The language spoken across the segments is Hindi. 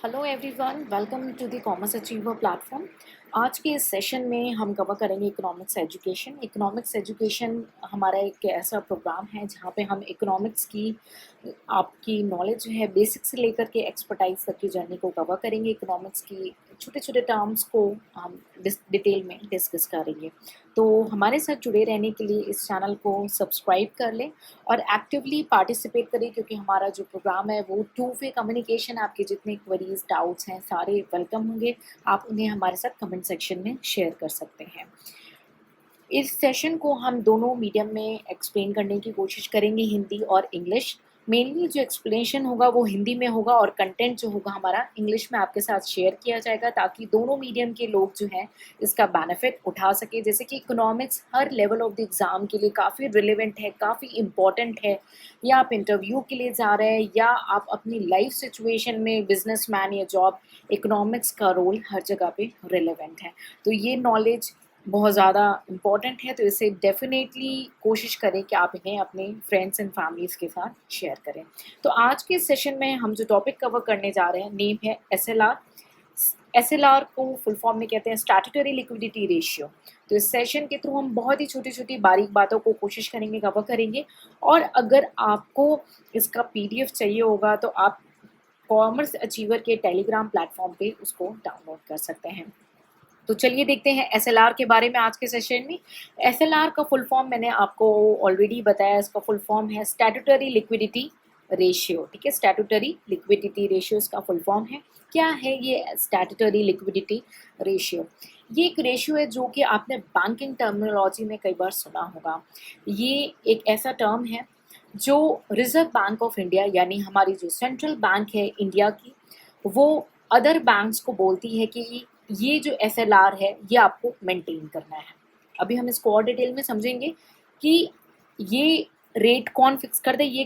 Hello everyone, welcome to the commerce achiever platform. आज के इस सेशन में हम कवर करेंगे इकोनॉमिक्स एजुकेशन। इकोनॉमिक्स एजुकेशन हमारा एक ऐसा प्रोग्राम है जहाँ पे हम इकोनॉमिक्स की आपकी नॉलेज जो है बेसिक से लेकर के एक्सपर्टाइज तक की जर्नी को कवर करेंगे। इकोनॉमिक्स की छोटे छोटे टर्म्स को हम डिटेल में डिस्कस करेंगे। तो हमारे साथ जुड़े रहने के लिए इस चैनल को सब्सक्राइब कर लें और एक्टिवली पार्टिसिपेट करें, क्योंकि हमारा जो प्रोग्राम है वो टू वे कम्युनिकेशन, आपके जितने क्वेरीज डाउट्स हैं सारे वेलकम होंगे। आप उन्हें हमारे साथ कमेंट सेक्शन में शेयर कर सकते हैं। इस सेशन को हम दोनों मीडियम में एक्सप्लेन करने की कोशिश करेंगे, हिंदी और इंग्लिश। मेनली जो एक्सप्लेनेशन होगा वो हिंदी में होगा और कंटेंट जो होगा हमारा इंग्लिश में आपके साथ शेयर किया जाएगा, ताकि दोनों मीडियम के लोग जो हैं इसका बेनिफिट उठा सके। जैसे कि economics her level of the exam के लिए काफ़ी रिलेवेंट है, काफ़ी इम्पॉर्टेंट है। या आप इंटरव्यू के लिए जा रहे हैं या आप अपनी लाइफ सिचुएशन में बिजनेसमैन या जॉब, इकोनॉमिक्स का रोल हर जगह पे रिलेवेंट है। तो ये नॉलेज बहुत ज़्यादा इम्पॉर्टेंट है, तो इसे डेफिनेटली कोशिश करें कि आप इन्हें अपने फ्रेंड्स एंड फैमिलीज़ के साथ शेयर करें। तो आज के सेशन में हम जो टॉपिक कवर करने जा रहे हैं, नेम है एसएलआर। एसएलआर को फुल फॉर्म में कहते हैं स्टैट्यूटरी लिक्विडिटी रेशियो। तो इस सेशन के थ्रू हम बहुत ही छोटी छोटी बारीक बातों को कोशिश करेंगे, कवर करेंगे। और अगर आपको इसका पीडीएफ चाहिए होगा तो आप कॉमर्स अचीवर के टेलीग्राम प्लेटफॉर्म पे उसको डाउनलोड कर सकते हैं। तो चलिए देखते हैं एसएलआर के बारे में आज के सेशन में। एसएलआर का फुल फॉर्म मैंने आपको ऑलरेडी बताया, इसका फुल फॉर्म है स्टैट्यूटरी लिक्विडिटी रेशियो। ठीक है, स्टैट्यूटरी लिक्विडिटी रेशियो इसका फुल फॉर्म है। क्या है ये स्टैट्यूटरी लिक्विडिटी रेशियो? ये एक रेशियो है जो कि आपने बैंकिंग टर्मिनोलॉजी में कई बार सुना होगा। ये एक ऐसा टर्म है जो रिजर्व बैंक ऑफ इंडिया, यानी हमारी जो सेंट्रल बैंक है इंडिया की, वो अदर बैंक्स को बोलती है कि ये जो एसएलआर है ये आपको मेंटेन करना है। अभी हम इसको और डिटेल में समझेंगे कि ये रेट कौन फिक्स करता है। ये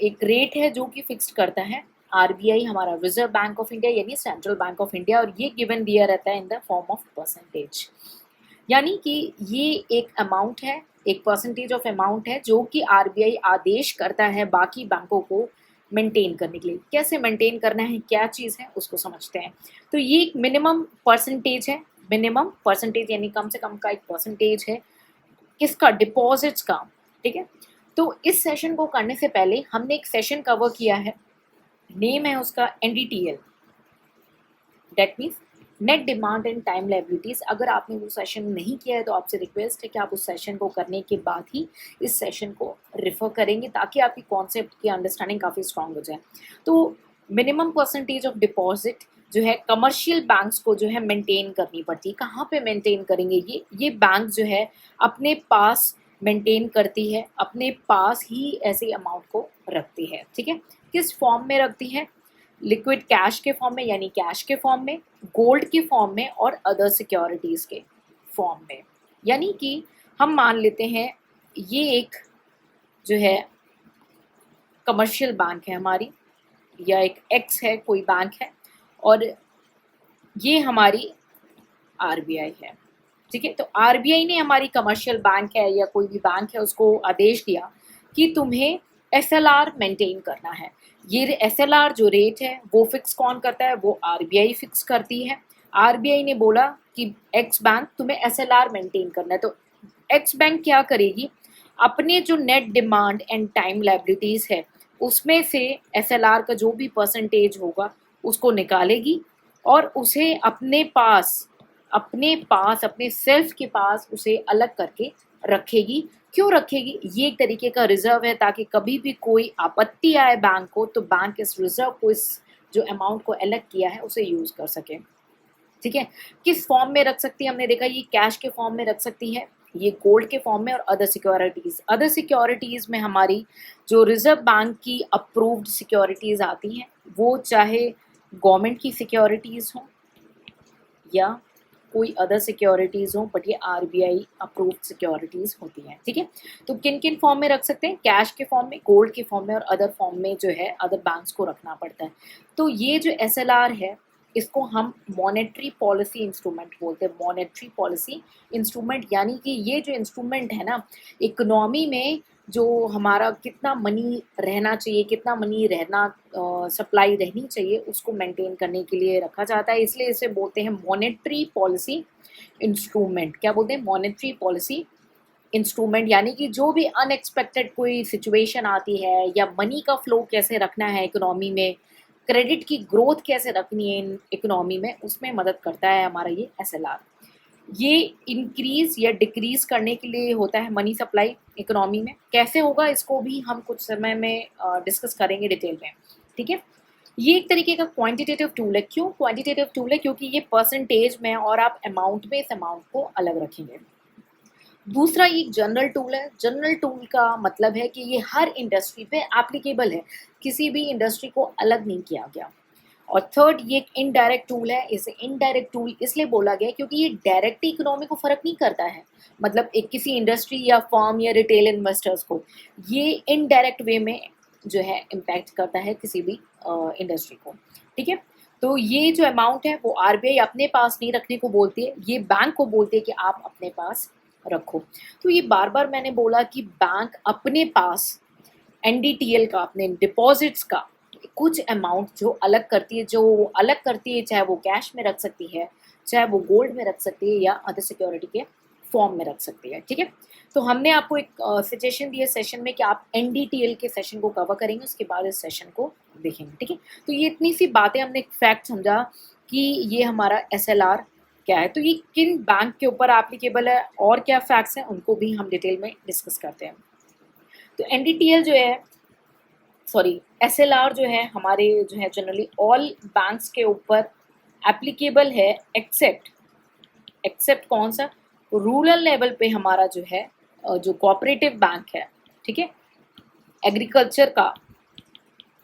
एक रेट है जो कि फिक्स करता है आरबीआई, हमारा रिजर्व बैंक ऑफ इंडिया यानी सेंट्रल बैंक ऑफ इंडिया, और ये गिवन दिया रहता है in the form of percentage. यानी कि ये एक अमाउंट है, एक परसेंटेज ऑफ अमाउंट है जो कि आरबीआई आदेश करता है बाकी बैंकों को मेंटेन करने के लिए। कैसे मेंटेन करना है, क्या चीज़ है, उसको समझते हैं। तो ये एक मिनिमम परसेंटेज है। मिनिमम परसेंटेज यानी कम से कम का एक परसेंटेज है किसका? डिपॉजिट्स का। ठीक है, तो इस सेशन को करने से पहले हमने एक सेशन कवर किया है, नेम है उसका NDTL, that means net demand and time liabilities. अगर आपने वो सेशन नहीं किया है तो आपसे रिक्वेस्ट है कि आप उस सेशन को करने के बाद ही इस सेशन को रेफर करेंगे, ताकि आपकी कॉन्सेप्ट की अंडरस्टैंडिंग काफ़ी स्ट्रांग हो जाए। तो मिनिमम परसेंटेज ऑफ डिपॉजिट जो है कमर्शियल बैंक्स को जो है मेंटेन करनी पड़ती है। कहाँ पे मेंटेन करेंगे? ये बैंक जो है अपने पास मेंटेन करती है, अपने पास ही ऐसे अमाउंट को रखती है। ठीक है, किस फॉर्म में रखती है? लिक्विड कैश के फॉर्म में, यानी कैश के फॉर्म में, गोल्ड के फॉर्म में और अदर सिक्योरिटीज़ के फॉर्म में। यानी कि हम मान लेते हैं ये एक जो है कमर्शियल बैंक है हमारी, या एक एक्स है, कोई बैंक है, और ये हमारी आरबीआई है। ठीक है, तो आरबीआई ने हमारी कमर्शियल बैंक है या कोई भी बैंक है उसको आदेश दिया कि तुम्हें एसएलआर मेंटेन करना है। ये एसएलआर जो रेट है वो फिक्स कौन करता है? वो आरबीआई फिक्स करती है। आरबीआई ने बोला कि एक्स बैंक तुम्हें एसएलआर मेंटेन करना है, तो एक्स बैंक क्या करेगी? अपने जो net demand and time liabilities है उसमें से एसएलआर का जो भी परसेंटेज होगा उसको निकालेगी और उसे अपने सेल्फ के पास उसे अलग करके रखेगी। क्यों रखेगी? ये एक तरीके का रिजर्व है, ताकि कभी भी कोई आपत्ति आए बैंक को तो बैंक इस रिजर्व को, इस जो अमाउंट को अलग किया है उसे यूज कर सके। ठीक है, किस फॉर्म में रख सकती है? हमने देखा ये कैश के फॉर्म में रख सकती है, ये गोल्ड के फॉर्म में, और अदर सिक्योरिटीज में हमारी जो रिजर्व बैंक की अप्रूव्ड सिक्योरिटीज आती हैं, वो चाहे गवर्नमेंट की सिक्योरिटीज हो या कोई अदर सिक्योरिटीज़ हो, बट ये आरबीआई अप्रूव्ड सिक्योरिटीज़ होती हैं। ठीक है, तो किन किन फॉर्म में रख सकते हैं? कैश के फॉर्म में, गोल्ड के फॉर्म में, और अदर फॉर्म में जो है अदर बैंक्स को रखना पड़ता है। तो ये जो एसएलआर है इसको हम मॉनेटरी पॉलिसी इंस्ट्रूमेंट बोलते हैं। मॉनेटरी पॉलिसी इंस्ट्रूमेंट यानी कि ये जो इंस्ट्रूमेंट है ना, इकोनॉमी में जो हमारा कितना मनी रहना चाहिए, कितना मनी रहना सप्लाई रहनी चाहिए, उसको मेंटेन करने के लिए रखा जाता है। इसलिए इसे बोलते हैं मॉनेटरी पॉलिसी इंस्ट्रूमेंट। क्या बोलते हैं? Monetary policy instrument. यानी कि जो भी अनएक्सपेक्टेड कोई सिचुएशन आती है या मनी का फ्लो कैसे रखना है इकोनॉमी में, क्रेडिट की ग्रोथ कैसे रखनी है इकोनॉमी में, उसमें मदद करता है हमारा ये एसएलआर। ये इंक्रीज या डिक्रीज करने के लिए होता है मनी सप्लाई इकोनॉमी में। कैसे होगा इसको भी हम कुछ समय में डिस्कस करेंगे डिटेल में, ठीक है। ये एक तरीके का क्वांटिटेटिव टूल है। क्यों क्वांटिटेटिव टूल है? क्योंकि ये परसेंटेज में और आप अमाउंट में इस अमाउंट को अलग रखेंगे। दूसरा ये जनरल टूल है। जनरल टूल का मतलब है कि ये हर इंडस्ट्री पे एप्लीकेबल है, किसी भी इंडस्ट्री को अलग नहीं किया गया। और थर्ड ये एक इनडायरेक्ट टूल है। इसे इनडायरेक्ट टूल इसलिए बोला गया क्योंकि ये डायरेक्ट इकोनॉमी को फ़र्क नहीं करता है, मतलब एक किसी इंडस्ट्री या फर्म या रिटेल इन्वेस्टर्स को, ये इनडायरेक्ट वे में जो है इम्पैक्ट करता है किसी भी इंडस्ट्री को, ठीक है। तो ये जो अमाउंट है वो आरबीआई अपने पास नहीं रखने को बोलती है, ये बैंक को बोलती है कि आप अपने पास रखो। तो ये बार बार मैंने बोला कि बैंक अपने पास एनडीटीएल का, अपने डिपॉजिट्स का कुछ अमाउंट जो अलग करती है, चाहे वो कैश में रख सकती है, चाहे वो गोल्ड में रख सकती है या अदर सिक्योरिटी के फॉर्म में रख सकती है, ठीक है। तो हमने आपको एक सजेशन दिया सेशन में कि आप एनडीटीएल के सेशन को कवर करेंगे, उसके बाद इस सेशन को देखेंगे, ठीक है। तो ये इतनी सी बातें हमने एक फैक्ट समझा कि ये हमारा एसएलआर क्या है, तो ये किन बैंक के ऊपर एप्लीकेबल है और क्या फैक्ट्स हैं उनको भी हम डिटेल में डिस्कस करते हैं। तो एनडीटीएल जो है, सॉरी एसएलआर जो है हमारे जो है जनरली ऑल बैंक्स के ऊपर एप्लीकेबल है, एक्सेप्ट कौन सा? रूरल लेवल पे हमारा जो है जो कोऑपरेटिव बैंक है, ठीक है, एग्रीकल्चर का,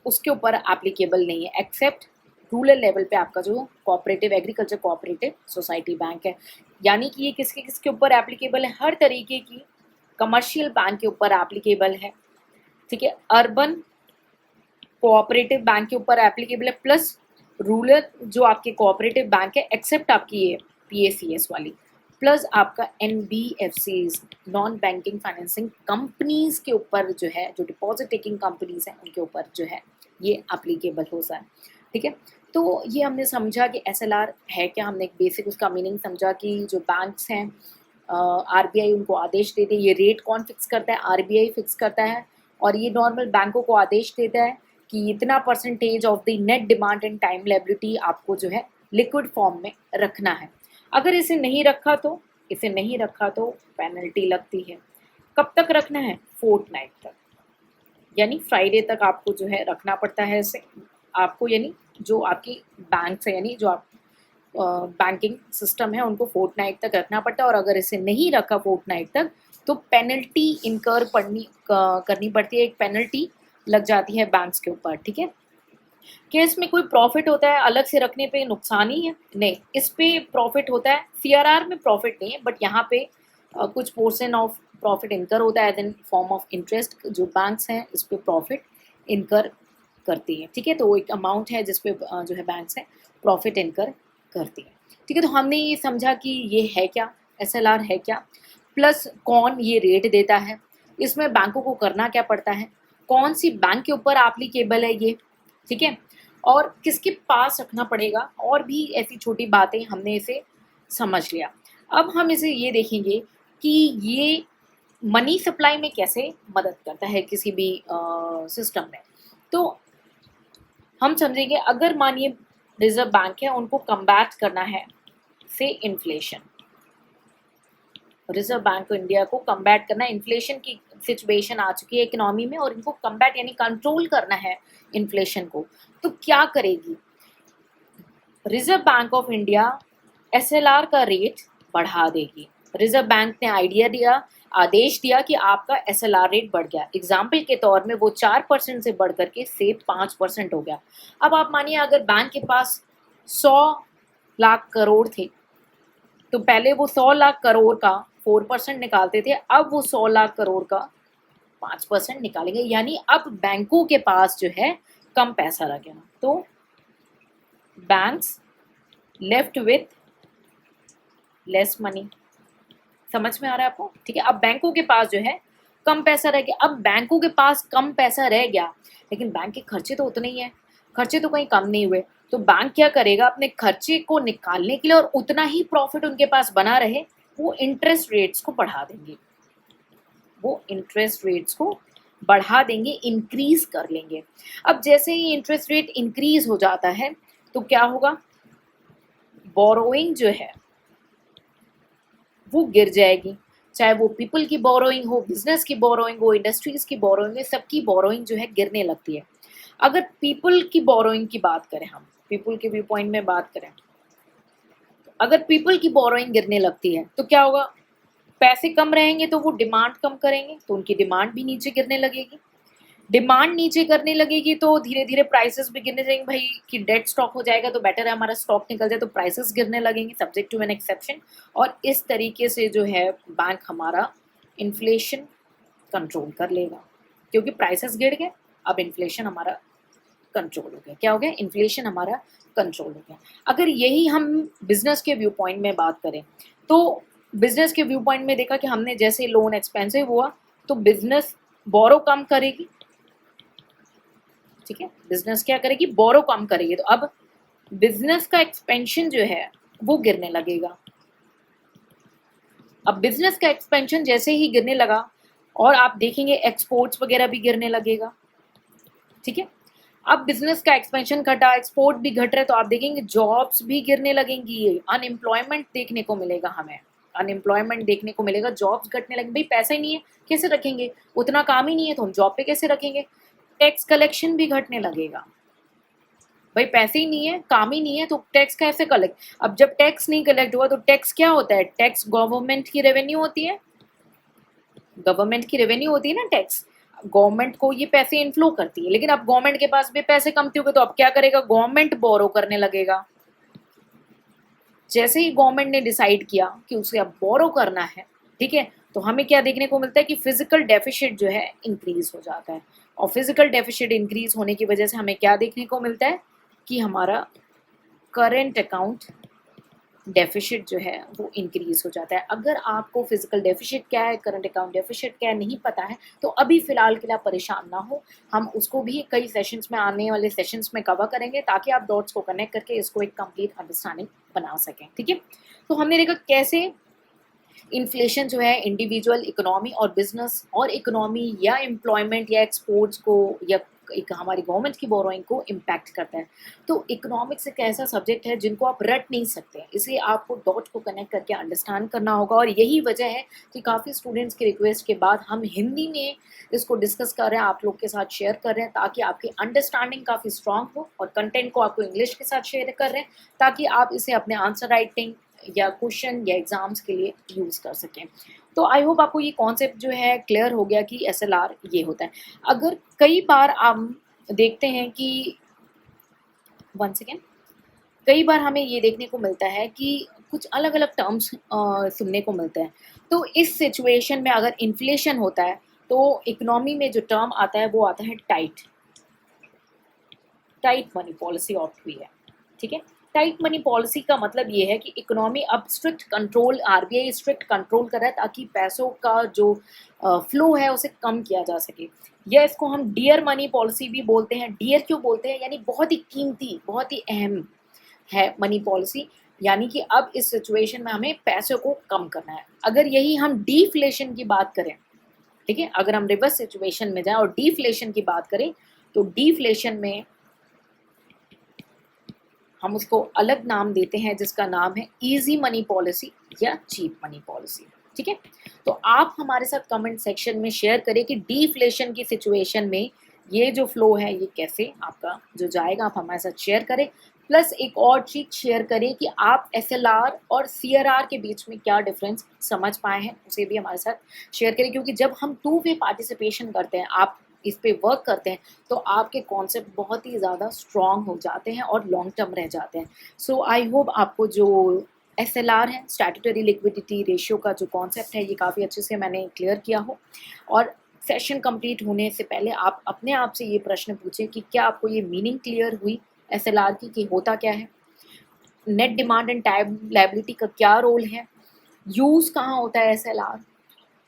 उसके ऊपर एप्लीकेबल नहीं है। एक्सेप्ट रूरल लेवल पे आपका जो cooperative agriculture cooperative society bank है, यानी कि ये किसके किसके ऊपर एप्लीकेबल है? हर तरीके की कमर्शियल बैंक के ऊपर एप्लीकेबल है, ठीक है। अर्बन कोऑपरेटिव बैंक के ऊपर एप्लीकेबल है, प्लस रूरल जो आपके कोऑपरेटिव बैंक है, एक्सेप्ट आपकी ये पीएसीएस वाली, प्लस आपका NBFCs, non banking financing companies के ऊपर जो है, जो डिपॉजिट टेकिंग कंपनीज हैं उनके ऊपर जो है ये एप्लीकेबल होता है, ठीक है। तो ये हमने समझा कि एसएलआर है क्या, हमने एक बेसिक उसका मीनिंग समझा कि जो बैंक्स हैं आरबीआई उनको आदेश देते हैं। ये रेट कौन फिक्स करता है? आरबीआई फिक्स करता है। और ये नॉर्मल बैंकों को आदेश देता है कि इतना percentage of the net demand and time liability आपको जो है लिक्विड फॉर्म में रखना है। अगर इसे नहीं रखा तो पेनल्टी लगती है। कब तक रखना है? फोर्टनाइट तक, यानी फ्राइडे तक आपको जो है रखना पड़ता है इसे आपको, यानी जो आपकी बैंक है, यानी जो आप बैंकिंग सिस्टम है उनको फोर्टनाइट तक रखना पड़ता है। और अगर इसे नहीं रखा फोर्टनाइट तक तो पेनल्टी इनकर करनी पड़ती है, एक पेनल्टी लग जाती है बैंक्स के ऊपर, ठीक है। क्या इसमें कोई प्रॉफिट होता है? अलग से रखने पे नुकसान ही है? नहीं, इस पे प्रॉफिट होता है। सीआरआर में प्रॉफिट नहीं है, बट यहाँ पे कुछ पोर्शन ऑफ प्रॉफिट इनकर होता है इन फॉर्म ऑफ इंटरेस्ट। जो बैंक्स हैं इस पे प्रॉफिट इनकर करती हैं, ठीक है। तो एक अमाउंट है जिसपे जो है बैंक्स हैं प्रॉफिट इनकर करती हैं, ठीक है। तो हमने ये समझा कि ये है क्या, एसएलआर है क्या, प्लस कौन ये रेट देता है, इसमें बैंकों को करना क्या पड़ता है, कौन सी बैंक के ऊपर एप्लीकेबल है ये, ठीक है, और किसके पास रखना पड़ेगा, और भी ऐसी छोटी बातें हमने इसे समझ लिया। अब हम इसे ये देखेंगे कि ये मनी सप्लाई में कैसे मदद करता है किसी भी सिस्टम में। तो हम समझेंगे, अगर मानिए रिजर्व बैंक है, उनको कम्बैट करना है से inflation, reserve bank of India को कम्बैट करना है, इन्फ्लेशन की सिचुएशन आ चुकी है इकोनॉमी में और इनको कम्बैट यानी कंट्रोल करना है इन्फ्लेशन को, तो क्या करेगी reserve bank of India? SLR का रेट बढ़ा देगी। रिजर्व बैंक ने आदेश दिया कि आपका एसएलआर रेट बढ़ गया, एग्जाम्पल के तौर में वो 4% से बढ़ करके से 5% हो गया। अब आप मानिए अगर बैंक के पास 100 लाख करोड़ थे, तो पहले वो 100 लाख करोड़ का 4% निकालते थे, अब वो 100 लाख करोड़ का 5% निकालेंगे, यानी अब बैंकों के पास जो है कम पैसा रह गया। तो banks left with less money. समझ में आ रहा है आपको? ठीक है। अब बैंकों के पास जो है कम पैसा रह गया। अब बैंकों के पास कम पैसा रह गया, लेकिन बैंक के खर्चे तो उतने ही हैं, खर्चे तो कहीं कम नहीं हुए। तो बैंक क्या करेगा, अपने खर्चे को निकालने के लिए और उतना ही प्रॉफिट उनके पास बना रहे, वो इंटरेस्ट रेट्स को बढ़ा देंगे, वो इंटरेस्ट रेट्स को बढ़ा देंगे, इंक्रीज कर लेंगे। अब जैसे ही इंटरेस्ट रेट इंक्रीज हो जाता है तो क्या होगा, बोरोइंग जो है वो गिर जाएगी। चाहे वो पीपल की बोरोइंग हो, बिजनेस की बोरोइंग हो, इंडस्ट्रीज की बोरोइंग हो, सबकी बोरोइंग जो है गिरने लगती है। अगर पीपल की बोरोइंग की बात करें, हम पीपल के व्यू पॉइंट में बात करें, अगर पीपल की बोरोइंग गिरने लगती है तो क्या होगा, पैसे कम रहेंगे तो वो डिमांड कम करेंगे, तो उनकी डिमांड भी नीचे गिरने लगेगी। डिमांड नीचे करने लगेगी तो धीरे धीरे प्राइसेस भी गिरने लगेंगे। भाई कि डेड स्टॉक हो जाएगा तो बेटर है हमारा स्टॉक निकल जाए, तो प्राइसेस गिरने लगेंगे सब्जेक्ट टू एन एक्सेप्शन। और इस तरीके से जो है बैंक हमारा इन्फ्लेशन कंट्रोल कर लेगा, क्योंकि प्राइसेस गिर गए, अब इन्फ्लेशन हमारा कंट्रोल हो गया। क्या हो गया, इन्फ्लेशन हमारा कंट्रोल हो गया। अगर यही हम बिजनेस के व्यू पॉइंट में बात करें तो बिजनेस के व्यू पॉइंट में देखा कि हमने जैसे लोन एक्सपेंसिव हुआ तो बिजनेस बोरो कम करेगी, ठीक है, बिजनेस क्या करेगी, बोरो कम करेगी। तो अब बिजनेस का एक्सपेंशन जो है वो गिरने लगेगा। अब बिजनेस का एक्सपेंशन जैसे ही गिरने लगा और आप देखेंगे एक्सपोर्ट्स वगैरह भी गिरने लगेगा, ठीक है। अब बिजनेस का एक्सपेंशन घटा, एक्सपोर्ट भी घट रहा है, तो आप देखेंगे जॉब्स भी गिरने लगेंगी, अनएम्प्लॉयमेंट देखने को मिलेगा, हमें अनएम्प्लॉयमेंट देखने को मिलेगा, जॉब्स घटने लगेंगे। भाई पैसा ही नहीं है कैसे रखेंगे, उतना काम ही नहीं है तो हम जॉब पे कैसे रखेंगे। टैक्स कलेक्शन भी घटने लगेगा, भाई पैसे ही नहीं है, काम ही नहीं है तो टैक्स कैसे कलेक्ट। अब जब टैक्स नहीं कलेक्ट हुआ तो टैक्स क्या होता है, टैक्स गवर्नमेंट की रेवेन्यू होती है, गवर्नमेंट की रेवेन्यू होती है ना टैक्स, गवर्नमेंट को ये पैसे इनफ्लो करती है। लेकिन अब गवर्नमेंट के पास भी पैसे कमती हो गए तो अब क्या करेगा, गवर्नमेंट बोरो करने लगेगा। जैसे ही गवर्नमेंट ने डिसाइड किया कि उसे अब बोरो करना है, ठीक है, तो हमें क्या देखने को मिलता है कि फिजिकल डेफिसिट जो है इंक्रीज हो जाता है। और फिजिकल डेफिसिट इंक्रीज होने की वजह से हमें क्या देखने को मिलता है कि हमारा करेंट अकाउंट डेफिसिट जो है वो इंक्रीज हो जाता है। अगर आपको फिजिकल डेफिसिट क्या है, करंट अकाउंट डेफिसिट क्या है नहीं पता है तो अभी फिलहाल के लिए आप परेशान ना हो, हम उसको भी कई सेशंस में, आने वाले सेशंस में कवर करेंगे ताकि आप डॉट्स को कनेक्ट करके इसको एक कंप्लीट अंडरस्टैंडिंग बना सकें, ठीक है। तो हमने देखा कैसे इन्फ्लेशन जो है इंडिविजुअल इकोनॉमी और बिजनेस और इकोनॉमी या एम्प्लॉयमेंट या एक्सपोर्ट्स को या एक हमारी गवर्नमेंट की बोरोइंग को इम्पैक्ट करता है। तो इकोनॉमिक्स एक ऐसा सब्जेक्ट है जिनको आप रट नहीं सकते, इसे आपको डॉट को कनेक्ट करके अंडरस्टैंड करना होगा। और यही वजह है कि काफ़ी स्टूडेंट्स की रिक्वेस्ट के बाद हम हिंदी में इसको डिस्कस कर रहे हैं, आप लोग के साथ शेयर कर रहे हैं, ताकि आपकी अंडरस्टैंडिंग काफ़ी स्ट्रांग हो। और कंटेंट को आपको इंग्लिश के साथ शेयर कर रहे हैं ताकि आप इसे अपने आंसर राइटिंग या क्वेश्चन या एग्जाम्स के लिए यूज़ कर सकें। तो आई होप आपको ये कॉन्सेप्ट जो है क्लियर हो गया कि एसएलआर ये होता है। अगर कई बार हम देखते हैं कि वन सेकेंड, कई बार हमें ये देखने को मिलता है कि कुछ अलग अलग टर्म्स सुनने को मिलते हैं। तो इस सिचुएशन में अगर इन्फ्लेशन होता है तो इकोनॉमी में जो टर्म आता है वो आता है tight, tight money policy opt हुई है, ठीक है। टाइट मनी पॉलिसी का मतलब ये है कि इकोनॉमी अब strict control, RBI strict control कर रहा है ताकि पैसों का जो फ्लो है उसे कम किया जा सके। या इसको हम डियर मनी पॉलिसी भी बोलते हैं। डियर क्यों बोलते हैं, यानी बहुत ही कीमती, बहुत ही अहम है मनी पॉलिसी, यानी कि अब इस सिचुएशन में हमें पैसों को कम करना है। अगर यही हम डीफ्लेशन की बात करें, ठीक है, अगर हम रिवर्स सिचुएशन में जाएं और डीफ्लेशन की बात करें तो डीफ्लेशन में हम उसको अलग नाम देते हैं जिसका नाम है इजी मनी पॉलिसी या चीप मनी पॉलिसी, ठीक है। तो आप हमारे साथ कमेंट सेक्शन में शेयर करें कि डीफ्लेशन की सिचुएशन में ये जो फ्लो है ये कैसे आपका जो जाएगा, आप हमारे साथ शेयर करें। प्लस एक और चीज शेयर करें कि आप एसएलआर और सीआरआर के बीच में क्या डिफरेंस समझ पाए हैं, उसे भी हमारे साथ शेयर करें, क्योंकि जब हम टू वे पार्टिसिपेशन करते हैं, आप इस पे वर्क करते हैं, तो आपके कॉन्सेप्ट बहुत ही ज़्यादा स्ट्रॉन्ग हो जाते हैं और लॉन्ग टर्म रह जाते हैं। सो आई होप आपको जो एसएलआर है, स्टैट्यूटरी लिक्विडिटी रेशियो का जो कॉन्सेप्ट है, ये काफ़ी अच्छे से मैंने क्लियर किया हो। और सेशन कंप्लीट होने से पहले आप अपने आप से ये प्रश्न पूछें कि क्या आपको ये मीनिंग क्लियर हुई एसएलआर की कि होता क्या है, net demand and time liability का क्या रोल है, यूज़ कहाँ होता है एसएलआर,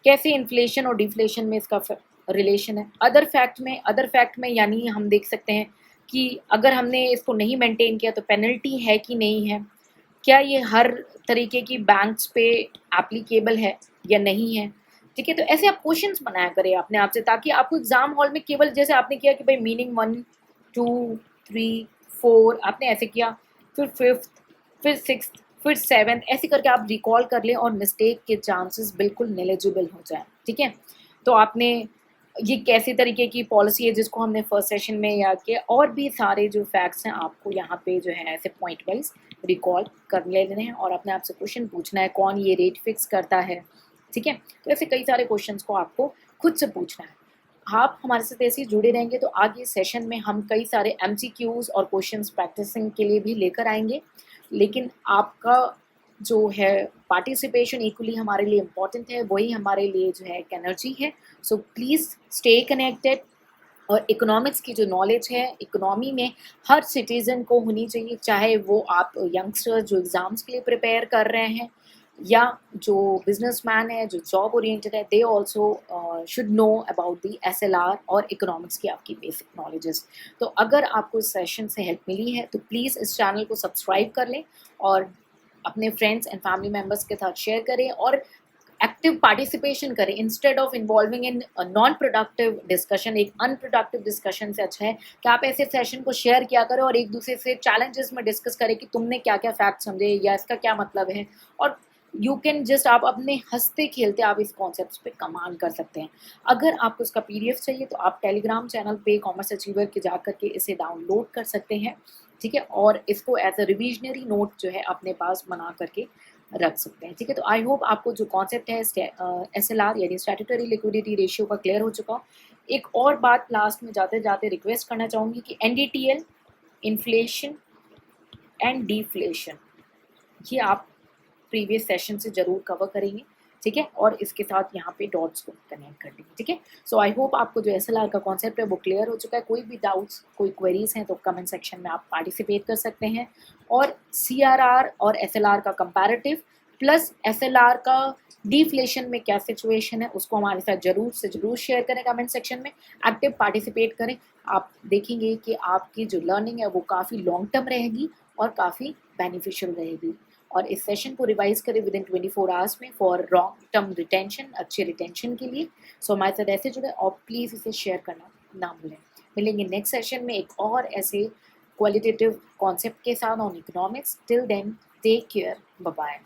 कैसे इन्फ्लेशन और डिफ्लेशन में इसका रिलेशन है। अदर फैक्ट में यानी हम देख सकते हैं कि अगर हमने इसको नहीं मेंटेन किया तो पेनल्टी है कि नहीं है, क्या ये हर तरीके की बैंक्स पे एप्लीकेबल है या नहीं है। ठीक है, तो ऐसे आप क्वेश्चंस बनाया करें अपने आप से, ताकि आपको एग्जाम हॉल में केवल जैसे आपने किया कि भाई मीनिंग 1 2 3 4 आपने ऐसे किया, फिर 5th, फिर 6th, फिर 7th, ऐसे करके आप रिकॉल कर लें और मिस्टेक के चांसेस बिल्कुल नेग्लिजिबल हो जाए। ठीक है, तो आपने ये कैसे तरीके की पॉलिसी है जिसको हमने फर्स्ट सेशन में याद किया, और भी सारे जो फैक्ट्स हैं आपको यहाँ पे जो है ऐसे पॉइंट वाइज रिकॉल कर लेने हैं और अपने आप से क्वेश्चन पूछना है, कौन ये रेट फिक्स करता है। ठीक है, तो ऐसे कई सारे क्वेश्चंस को आपको खुद से पूछना है। आप हमारे साथ ऐसे ही जुड़े रहेंगे तो आगे सेशन में हम कई सारे MCQs और क्वेश्चंस प्रैक्टिसिंग के लिए भी लेकर आएंगे, लेकिन आपका जो है पार्टिसिपेशन इक्वली हमारे लिए इम्पॉर्टेंट है, वही हमारे लिए जो है एक एनर्जी है। So please stay connected. और इकोनॉमिक्स की जो नॉलेज है इकोनॉमी में हर सिटीज़न को होनी चाहिए, चाहे वो आप यंगस्टर्स जो एग्ज़ाम्स के लिए प्रिपेयर कर रहे हैं या जो बिजनेसमैन है जो जॉब ओरिएंटेड है, they also should know about the SLR और इकोनॉमिक्स की आपकी बेसिक नॉलेजेस। तो अगर आपको इस सेशन से हेल्प मिली है तो प्लीज़ इस चैनल को सब्सक्राइब कर लें और अपने फ्रेंड्स एंड फैमिली मेम्बर्स के साथ शेयर करें और एक्टिव पार्टिसिपेशन करें instead of involving in non productive discussion. एक अनप्रोडक्टिव डिस्कशन से अच्छा है कि आप ऐसे सेशन को शेयर किया करें और एक दूसरे से चैलेंजेस में डिस्कस करें कि तुमने क्या क्या फैक्ट समझे या इसका क्या मतलब है, और यू कैन जस्ट आप अपने हंसते खेलते आप इस कॉन्सेप्ट पे कमाल कर सकते हैं। अगर आपको इसका PDF चाहिए तो आप टेलीग्राम चैनल पे कॉमर्स अचीवर के जा करके इसे डाउनलोड कर सकते हैं। ठीक है, और इसको एज अ रिविजनरी नोट जो है अपने पास बना करके रख सकते हैं। ठीक है, तो आई होप आपको जो कॉन्सेप्ट है SLR यानी स्टैट्यूटरी लिक्विडिटी रेशियो का क्लियर हो चुका। एक और बात लास्ट में जाते जाते रिक्वेस्ट करना चाहूँगी कि NDTL, इन्फ्लेशन एंड डिफ्लेशन, ये आप प्रीवियस सेशन से ज़रूर कवर करेंगे। ठीक है, और इसके साथ यहाँ पे डॉट्स को कनेक्ट कर लेंगे। ठीक है, सो आई होप आपको जो SLR का कॉन्सेप्ट है वो क्लियर हो चुका है। कोई भी डाउट्स कोई क्वेरीज हैं तो कमेंट सेक्शन में आप पार्टिसिपेट कर सकते हैं, और CRR और SLR का कंपैरेटिव प्लस SLR का डिफ्लेशन में क्या सिचुएशन है उसको हमारे साथ ज़रूर से ज़रूर शेयर करें कमेंट सेक्शन में, एक्टिव पार्टिसिपेट करें। आप देखेंगे कि आपकी जो लर्निंग है वो काफ़ी लॉन्ग टर्म रहेगी और काफ़ी बेनिफिशियल रहेगी। और इस सेशन को रिवाइज करें विद इन 24 आवर्स में फॉर लॉन्ग टर्म रिटेंशन, अच्छे रिटेंशन के लिए। सो हमारे साथ ऐसे जुड़े और प्लीज़ इसे शेयर करना ना भूलें। मिलेंगे नेक्स्ट सेशन में एक और ऐसे क्वालिटेटिव कॉन्सेप्ट के साथ on economics. Till then take care, bye bye.